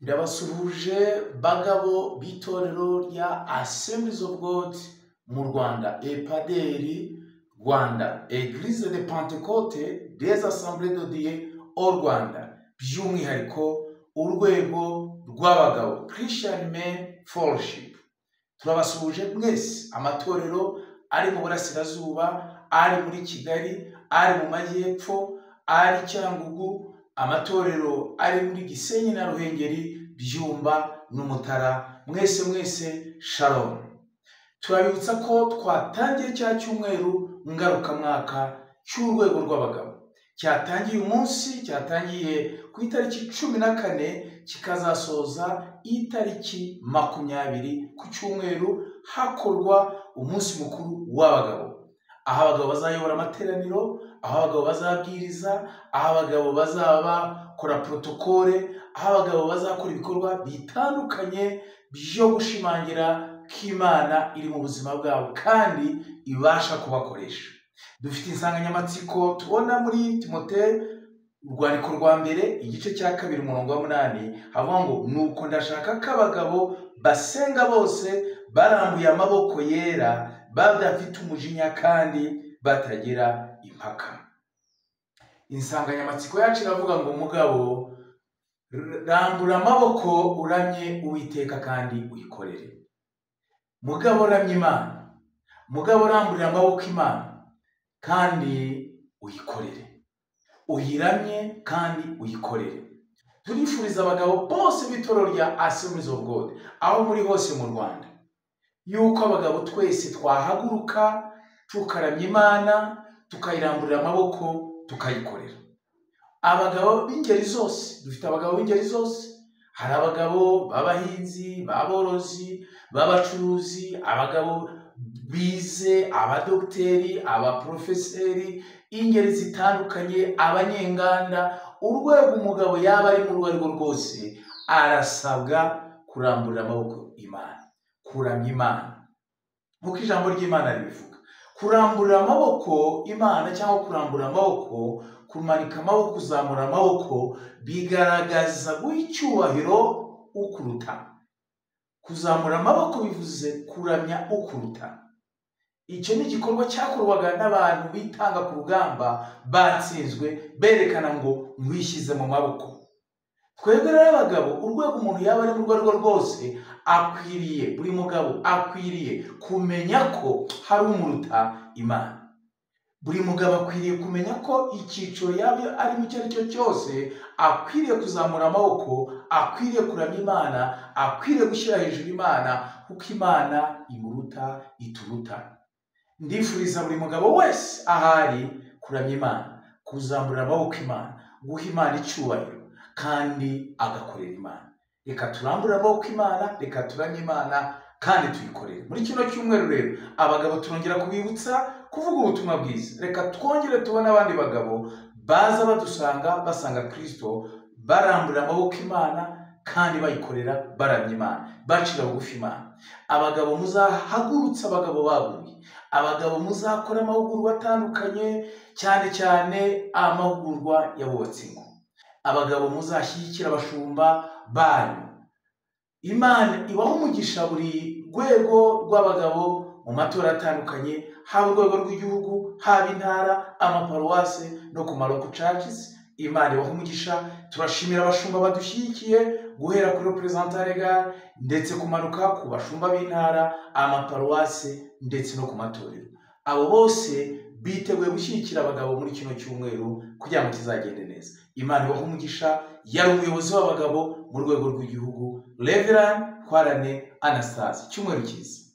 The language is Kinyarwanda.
Ndabasuhuje bagabo b'itorero rya Assemblies of God mu Rwanda, EPADER Rwanda, Église de Pentecôte des Assemblées de Dieu au Rwanda, by'umwihariko urwego rw'abagabo Christian Men Fellowship. Turabasuhuje mwese amatorero ari mu burasirazuba, ari muri Kigali, ari mu majyepfo, ari Cyangugu, amatorero ari muri Gisenyi na Ruhengeri, Byumba n'Umutara. Mwese shalom. Turabibutsa ko twatangiye cya cyumweru ngarukamwaka cy'urwego rw'abagabo. Cyatangiye umunsi, cyatangiye ku itariki 14 kikazasoza itariki 20 ku cyumweru, hakorwa umunsi mukuru w'abagabo. Aho abagabo bazayobora amateraniro, aho abagabo bazabwiriza, aho abagabo bazaba kora protokole, aho abagabo bazakora ibikorwa bitandukanye byo gushimangira k'Imana iri mu buzima bwabo kandi ibasha kubakoresha. Dufite insanganyamatsiko tubona muri Timote urwandiko rwa mbere igice cya 2 umurongo wa 8, havuga ngo nuko ndashaka ko abagabo basenga bose barambuye amaboko yera, badafite umujinya kandi batagira impaka. Insanganyamatsiko yacu iravuga ngo mugabo rambura amaboko uramye Uwiteka kandi uyikorere. Mugabo ramye Imana, mugabo rambura amaboko Imana kandi uyikorere, uyiramye kandi uyikorere. Turifuriza abagabo bose b'itorero rya Assemblies of God aho muri hose mu Rwanda yuko abagabo twese twahaguruka tukaramya Imana, tukayiramburira amaboko, tukayikorera. Abagabo b'ingeri zose, dufite abagabo b'ingeri zose. Hari abagabo b'abahinzi, b'aborozi, b'abacuruzi, abagabo bize, abadogiteri, abaprofeseri, ingeri zitandukanye, abanyenganda. Urwego umugabo yaba ari mu rwego rwose arasabwa kuramburira amaboko Imana, kuramya Imana. Nk'uko ijambo ry'Imana ribivuga, kurambura amaboko Imana cyangwa kurambura amaboko, kumanika amaboko, kuzamura amaboko bigaragaza guha icyubahiro ukuruta. Kuzamura amaboko bivuze kuramya ukuruta. Icyo ni igikorwa cyakorwaga n'abantu bitanga ku rugamba batsinzwe, berekana ngo mwishyize mu maboko. Twebwe rero abagabo, urwego umuntu yaba ari mu rwego rwose akwiriye, buri mugabo akwiriye kumenya ko hari umuruta Imana. Buri mugabo akwiriye kumenya ko icyiciro yaba ari mu cyo ari cyo cyose akwiriye kuzamura amaboko, akwiriye kuramya Imana, akwiriye gushyira hejuru Imana, kuko Imana imuruta, ituruta. Ndifuriza buri mugabo wese ahari kuramya Imana, kuzamura amaboko Imana, guha Imana icyubahiro kandi agakorera Imana. Reka turambure amaboko Imana, reka turamye Imana kandi tuyikorere. Muri kino cyumweru rero abagabo turongera kubibutsa kuvuga ubutumwa bwiza. Reka twongere tubone abandi bagabo baza badusanga, basanga Kristo, barambura amaboko Imana kandi bayikorera, baramya Imana, bacira bugufi Imana. Abagabo muzahagurutsa abagabo baguye, abagabo muzakora amahugurwa atandukanye, cyane amahugurwa yabubatse ingo. Abagabo muzashyigikira abashumba banyu. Imana ibaho umugisha buri rwego rw'abagabo mu matora atandukanye, haba urwego rw'igihugu, haba intara, amaparuwase no ku local churches. Imana ibaho umugisha. Turashimira abashumba badushyigikiye guhera kuri representant legal ndetse kumanuka ku bashumba b'intara, amaparuwase ndetse no ku matorero. Abo bose biteguye gushyigikira abagabo muri kino cyumweru kugira ngo kizagende neza. Imana ibaho umugisha. Yari umuyobozi w'abagabo mu rwego rw'igihugu, Reverend Twarane Anastase. Cyumweru cyiza.